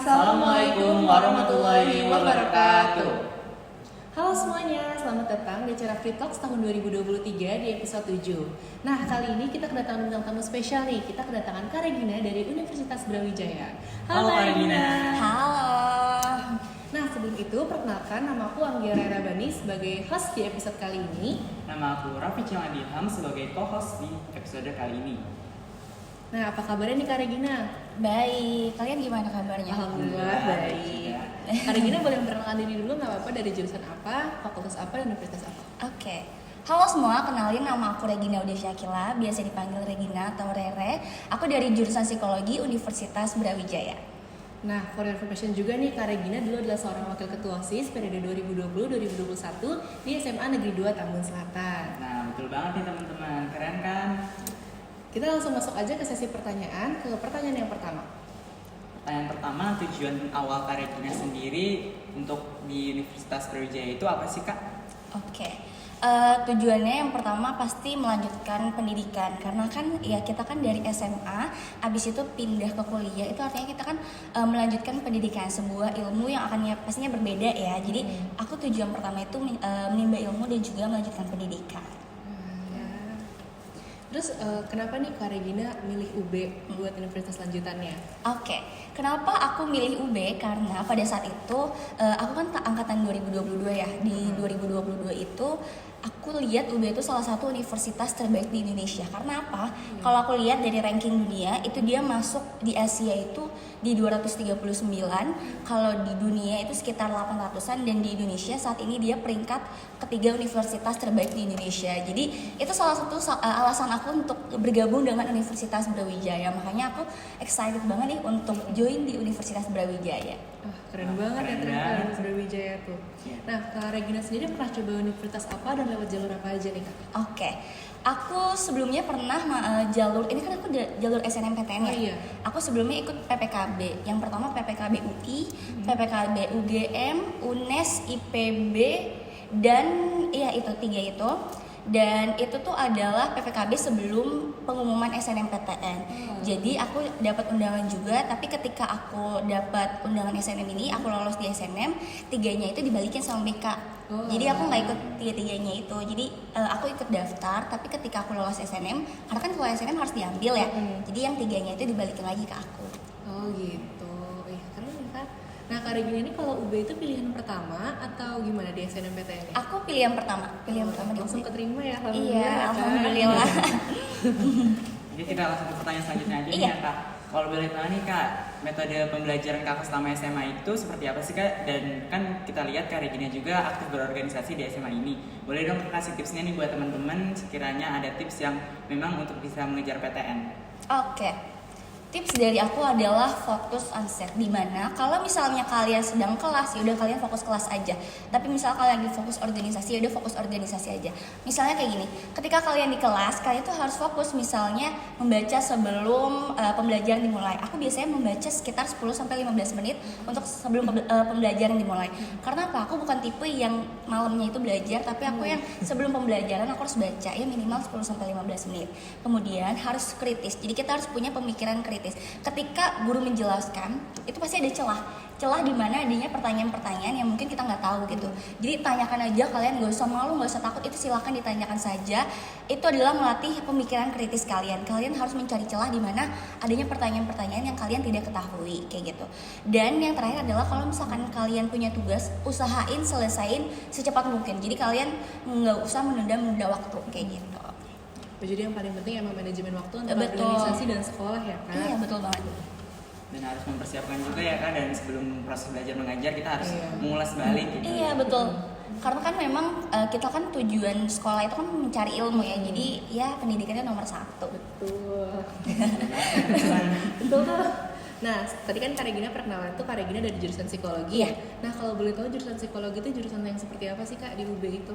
Assalamualaikum warahmatullahi wabarakatuh. Halo semuanya, selamat datang di acara Free Talks tahun 2023 di episode 7. Nah, kali ini kita kedatangan bintang tamu spesial nih. Kita kedatangan Kak Regina dari Universitas Brawijaya. Halo Kak Regina. Halo. Nah, sebelum itu perkenalkan, nama aku Anggia Rera Bani sebagai host di episode kali ini. Nama aku Raffi Ciladilham sebagai co-host di episode kali ini. Nah, apa kabarnya nih Kak Regina? Baik, kalian gimana kabarnya? Alhamdulillah baik. Kak Regina boleh memperkenalkan diri dulu nggak apa-apa, dari jurusan apa, fakultas apa, dan universitas apa? Oke. Halo semua, kenalin nama aku Regina Udesyakila, biasa dipanggil Regina atau Rere. Aku dari jurusan Psikologi Universitas Brawijaya. Nah, for your information juga nih, Kak Regina dulu adalah seorang wakil ketua OSIS periode 2020-2021 di SMA Negeri 2 Tambun Selatan. Nah, betul banget nih teman-teman, keren kan? Kita langsung masuk aja ke sesi pertanyaan, ke pertanyaan yang pertama. Pertanyaan pertama, tujuan awal Kak Regina sendiri untuk di Universitas Brawijaya itu apa sih Kak? Oke. Tujuannya yang pertama pasti melanjutkan pendidikan, karena kan ya kita kan dari SMA abis itu pindah ke kuliah, itu artinya kita kan melanjutkan pendidikan, sebuah ilmu yang akan pastinya berbeda ya. Jadi aku tujuan pertama itu menimba ilmu dan juga melanjutkan pendidikan. Terus kenapa nih Kak Regina milih UB buat universitas lanjutannya? Oke, kenapa aku milih UB? Karena pada saat itu aku kan angkatan 2022 ya. Di 2022 itu aku lihat UB itu salah satu universitas terbaik di Indonesia. Karena apa? Kalau aku lihat dari ranking dunia, itu dia masuk di Asia itu di 239. Kalau di dunia itu sekitar 800-an, dan di Indonesia saat ini dia peringkat ketiga universitas terbaik di Indonesia. Jadi itu salah satu alasan aku untuk bergabung dengan Universitas Brawijaya. Makanya aku excited banget nih untuk join di Universitas Brawijaya. Keren banget ya ternyata Universitas Brawijaya tuh. Nah, Kak Regina sendiri pernah coba universitas apa dan lewat jalur apa aja nih Kak? Oke. Aku sebelumnya pernah jalur, ini kan aku jalur SNMPTN ya. Iya. Aku sebelumnya ikut PPKB. Yang pertama PPKB UI, PPKB UGM, UNES, IPB, dan ya itu 3 itu. Dan itu tuh adalah PPKB sebelum pengumuman SNMPTN. Jadi aku dapat undangan juga, tapi ketika aku dapat undangan SNM ini, aku lolos di SNM, 3-nya itu dibalikin sama BK. Jadi aku nggak ikut 3-3-nya itu. Jadi aku ikut daftar, tapi ketika aku lolos SNM, karena kan kalau SNM harus diambil ya. Jadi yang 3-nya itu dibalikin lagi ke aku. Oh gitu. Keren ya Kak. Nah, Kak Regina ini kalau UB itu pilihan pertama atau gimana di SNMPTN? Aku pilihan pertama di langsung UB. keterima ya, alhamdulillah. Iya, alhamdulillah. Jadi kita langsung ke pertanyaan selanjutnya aja nih Iya. ya Kak. Kalau boleh tahu nih Kak, metode pembelajaran Kakak selama SMA itu seperti apa sih Kak? Dan kan kita lihat Kak Regina juga aktif berorganisasi di SMA ini. Boleh dong kasih tipsnya nih buat teman-teman, sekiranya ada tips yang memang untuk bisa mengejar PTN. Oke. Tips dari aku adalah fokus on set, dimana kalau misalnya kalian sedang kelas, ya udah kalian fokus kelas aja. Tapi misal kalian lagi fokus organisasi, ya udah fokus organisasi aja. Misalnya kayak gini, ketika kalian di kelas, kalian tuh harus fokus misalnya membaca sebelum pembelajaran dimulai. Aku biasanya membaca sekitar 10-15 menit untuk sebelum pembelajaran dimulai. Karena apa? Aku bukan tipe yang malamnya itu belajar, tapi aku yang sebelum pembelajaran aku harus baca ya minimal 10-15 menit. Kemudian harus kritis. Jadi kita harus punya pemikiran kritis. Ketika guru menjelaskan, itu pasti ada celah di mana adanya pertanyaan-pertanyaan yang mungkin kita nggak tahu gitu. Jadi tanyakan aja, kalian nggak usah malu, nggak usah takut, itu silahkan ditanyakan saja. Itu adalah melatih pemikiran kritis kalian. Kalian harus mencari celah di mana adanya pertanyaan-pertanyaan yang kalian tidak ketahui kayak gitu. Dan yang terakhir adalah kalau misalkan kalian punya tugas, usahain selesain secepat mungkin. Jadi kalian nggak usah menunda waktu kayak gitu. Jadi yang paling penting emang manajemen waktu antara Betul. organisasi dan sekolah ya Kak? Iya, betul banget. Dan harus mempersiapkan juga ya Kak, dan sebelum proses belajar mengajar kita harus mengulas balik gitu. Iya, betul. Karena kan memang kita kan tujuan sekolah itu kan mencari ilmu ya. Jadi ya pendidikannya nomor 1. Betul. Betul tuh. Nah, tadi kan Kak Regina perkenalan tuh, Kak Regina dari jurusan psikologi. Iya. Nah, kalau boleh tahu jurusan psikologi itu jurusan yang seperti apa sih Kak di UB itu?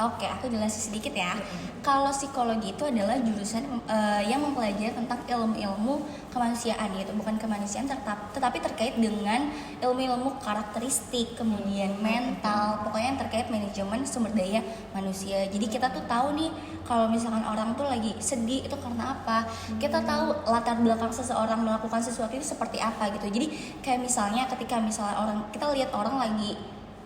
Oke, aku jelasin sedikit ya. Kalau psikologi itu adalah jurusan yang mempelajari tentang ilmu-ilmu kemanusiaan gitu, bukan kemanusiaan tetapi terkait dengan ilmu-ilmu karakteristik, kemudian mental, pokoknya yang terkait manajemen sumber daya manusia. Jadi kita tuh tahu nih kalau misalkan orang tuh lagi sedih itu karena apa. Kita tahu latar belakang seseorang melakukan sesuatu itu seperti apa gitu. Jadi kayak misalnya ketika misalnya kita lihat orang lagi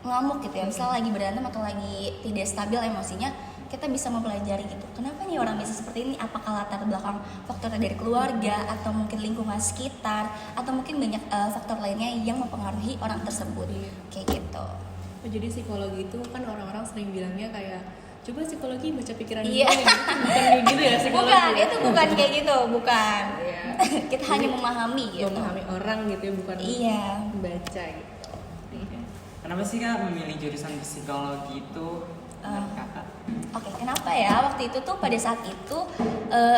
ngamuk gitu ya, misalnya lagi berantem atau lagi tidak stabil emosinya, kita bisa mempelajari gitu, kenapa nih orang bisa seperti ini, apakah latar belakang faktornya dari keluarga atau mungkin lingkungan sekitar atau mungkin banyak faktor lainnya yang mempengaruhi orang tersebut, kayak gitu. Jadi psikologi itu kan orang-orang sering bilangnya kayak coba psikologi baca pikiran Iya. gitu, bukan kayak gitu ya psikologi. Bukan, itu bukan kayak gitu, bukan. Iya. Kita hanya memahami gitu. Memahami orang gitu ya, bukan Iya. membaca gitu. Kenapa sih Kak memilih jurusan psikologi itu menurut Kakak? Oke, kenapa ya? Waktu itu tuh pada saat itu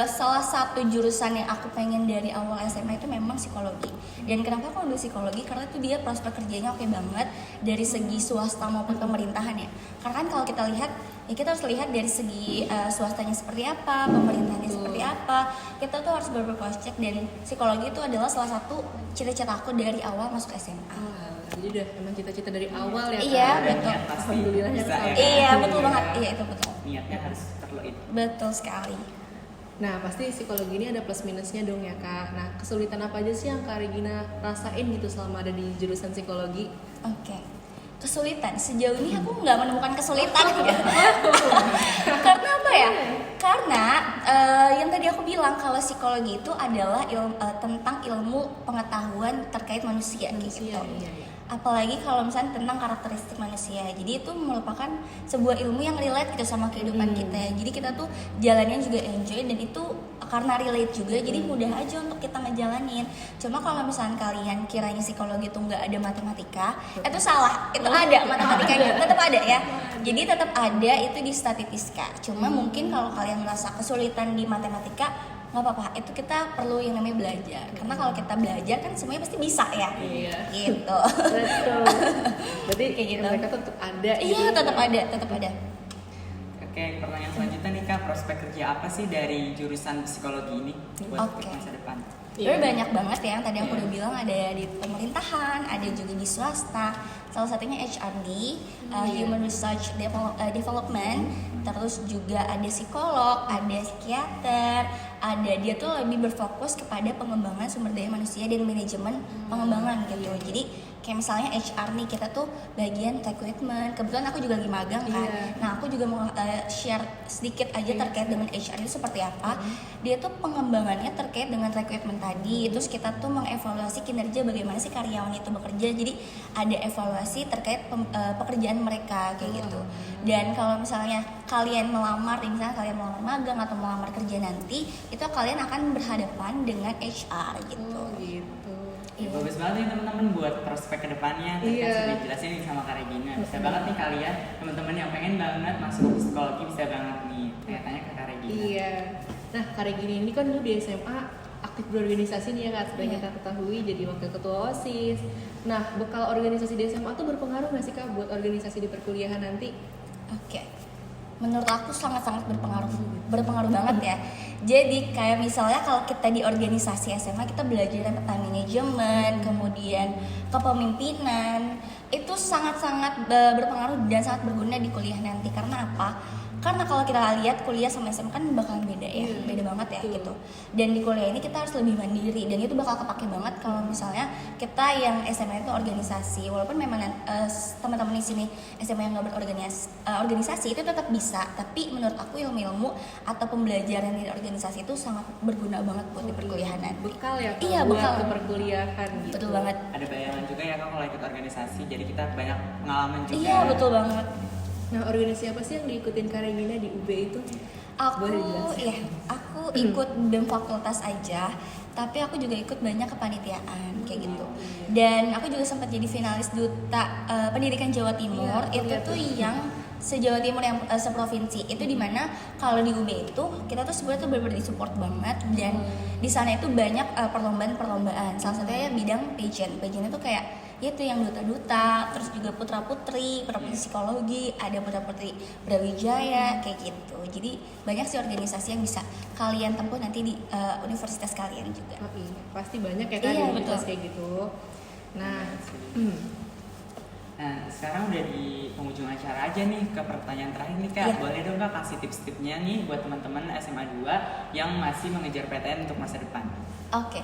salah satu jurusan yang aku pengen dari awal SMA itu memang psikologi. Dan kenapa aku ambil psikologi? Karena itu dia prospek kerjanya oke banget dari segi swasta maupun pemerintahan ya. Karena kan kalau kita lihat, ya kita harus lihat dari segi swastanya seperti apa, pemerintahannya seperti apa. Kita tuh harus berproses cek, dan psikologi itu adalah salah satu cita-cita aku dari awal masuk SMA. Jadi udah emang cita-cita dari awal ya. Iya, Kak? betul. Niat pasti Alhamdulillah bisa ya, ya. Kak. Iya, betul banget. Iya, itu betul. Niatnya harus perlu itu. Betul sekali. Nah pasti psikologi ini ada plus minusnya dong ya Kak. Nah kesulitan apa aja sih yang Kak Regina rasain gitu selama ada di jurusan psikologi? Oke. Kesulitan sejauh ini aku nggak menemukan kesulitan ya. Karena apa ya? Karena yang tadi aku bilang kalau psikologi itu adalah tentang ilmu pengetahuan terkait manusia gitu. Iya. Apalagi kalau misalnya tentang karakteristik manusia. Jadi itu merupakan sebuah ilmu yang relate gitu sama kehidupan kita. Jadi kita tuh jalannya juga enjoy, dan itu karena relate juga jadi mudah aja untuk kita ngejalanin. Cuma kalau misalnya kalian kiranya psikologi itu nggak ada matematika, itu salah. Itu ada matematikanya, tetap ada ya. Jadi tetap ada itu di statistika. Cuma mungkin kalau kalian merasa kesulitan di matematika, nggak apa-apa, itu kita perlu yang namanya belajar. Karena kalau kita belajar kan semuanya pasti bisa ya. Iya. Gitu. Betul. Berarti Kayak gitu. mereka tetap ada. Iya, gitu. tetap ada, tetap ada. Oke, pertanyaan selanjutnya nih Kak, prospek kerja apa sih dari jurusan psikologi ini buat Oke. masa depan? Sebenarnya banyak banget ya, yang tadi aku Iya. udah bilang ada di pemerintahan, ada juga di swasta. Salah satunya HRD, Human Research Development, terus juga ada psikolog, ada psikiater, ada dia tuh lebih berfokus kepada pengembangan sumber daya manusia dan manajemen pengembangan gitu. Jadi kayak misalnya HR nih, kita tuh bagian recruitment. Kebetulan aku juga lagi magang kan. Iya. Nah, aku juga mau share sedikit aja terkait dengan HR itu seperti apa. Dia tuh pengembangannya terkait dengan recruitment tadi. Terus kita tuh mengevaluasi kinerja bagaimana sih karyawan itu bekerja. Jadi ada evaluasi terkait pekerjaan mereka kayak gitu. Dan kalau misalnya kalian melamar, misalnya kalian melamar magang atau melamar kerja nanti, itu kalian akan berhadapan dengan HR gitu. Oh gitu. Ya, bagus banget nih teman-teman buat prospek kedepannya. Tadi kan Iya. sudah dijelasin nih sama Kak Regina. Bisa banget nih kalian, teman-teman yang pengen banget masuk ke psikologi, bisa banget nih tanya-tanya ke Kak Regina. Iya. Nah Kak Regina ini kan dulu di SMA aktif berorganisasi nih ya Kak, seperti Iya. kita ketahui jadi wakil ketua OSIS. Nah bekal organisasi di SMA tuh berpengaruh nggak sih Kak buat organisasi di perkuliahan nanti? Oke. Menurut aku sangat-sangat berpengaruh banget ya. Jadi kayak misalnya kalau kita di organisasi SMA, kita belajar tentang manajemen, kemudian kepemimpinan, itu sangat-sangat berpengaruh dan sangat berguna di kuliah nanti. Karena apa? Karena kalau kita lihat kuliah sama SMA kan bakalan beda ya, beda banget ya gitu. Dan di kuliah ini kita harus lebih mandiri, dan itu bakal kepake banget kalau misalnya kita yang SMA itu organisasi. Walaupun memang teman-teman di sini SMA yang nggak berorganisasi itu tetap bisa, tapi menurut aku ilmu-ilmu atau pembelajaran di organisasi itu sangat berguna banget buat di perkuliahan nanti. Bekal ya Kak, Iya, buat bekal. ke perkuliahan gitu. Betul banget. Ada bayangan juga ya Kak kalau ikut organisasi, jadi kita banyak pengalaman juga. Iya, betul banget. Nah organisasi apa sih yang diikutin Kak Regina di UB itu? Aku Boleh dijelasin? ya, aku ikut BEM fakultas aja, tapi aku juga ikut banyak kepanitiaan kayak gitu. Dan aku juga sempat jadi finalis duta pendidikan Jawa Timur. Iya, Itu lihat tuh tuh. yang se-Jawa Timur yang seprovinsi. Itu dimana kalau di UB itu kita tuh sebenarnya tuh benar-benar disupport banget, dan di sana itu banyak perlombaan-perlombaan. Salah satunya bidang pageant. Pageant itu kayak yaitu yang duta-duta, terus juga putra-putri psikologi, ada putra-putri Brawijaya kayak gitu. Jadi banyak sih organisasi yang bisa kalian tempuh nanti di universitas kalian juga. Oh iya, pasti banyak ya kan Iya, di universitas betul. kayak gitu. Nah, Nah, sekarang udah di penghujung acara aja nih, ke pertanyaan terakhir nih Kak. Iya. Boleh dong Kak kasih tips-tipsnya nih buat teman-teman SMA 2 yang masih mengejar PTN untuk masa depan. Oke.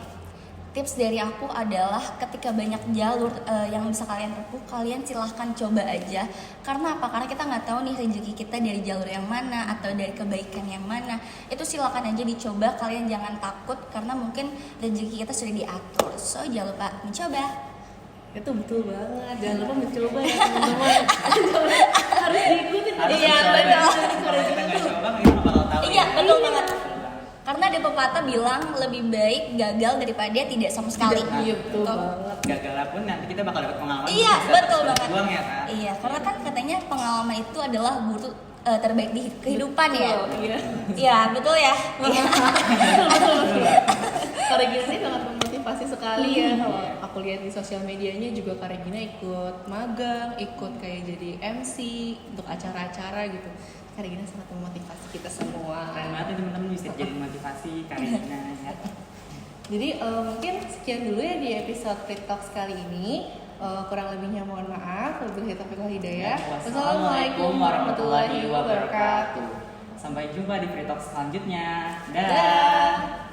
Tips dari aku adalah ketika banyak jalur yang bisa kalian tempuh, kalian silahkan coba aja. Karena apa? Karena kita nggak tahu nih rezeki kita dari jalur yang mana atau dari kebaikan yang mana. Itu silahkan aja dicoba. Kalian jangan takut karena mungkin rezeki kita sudah diatur. So jangan lupa mencoba. itu betul banget. Jangan lupa mencoba ya teman-teman. Harus diikutin. Iya, Coba. betul. Kalau kita nggak coba, kita nggak bakal tahu. Iya, ya. betul banget. Karena ada pepatah bilang lebih baik gagal daripada tidak sama sekali. Iya, betul banget. Gagal pun nanti kita bakal dapat pengalaman. Iya, bisa betul terus banget. berjuang ya Kak. Iya, karena kan katanya pengalaman itu adalah guru terbaik di kehidupan ya. Iya. Iya, betul ya. Iya. Kak Regina ini sangat memotivasi sekali ya. Kalau aku lihat di sosial medianya juga Kak Regina ikut magang, ikut kayak jadi MC untuk acara-acara gitu. Kak Regina sangat memotivasi kita semua. Keren banget ya teman-teman, bisa jadi motivasi Karina ya. Jadi mungkin sekian dulu ya di episode Free Talks kali ini. Kurang lebihnya mohon maaf. Wabillahi taufiq wal hidayah. Wassalamualaikum warahmatullahi wabarakatuh. Sampai jumpa di Free Talk selanjutnya. Dah.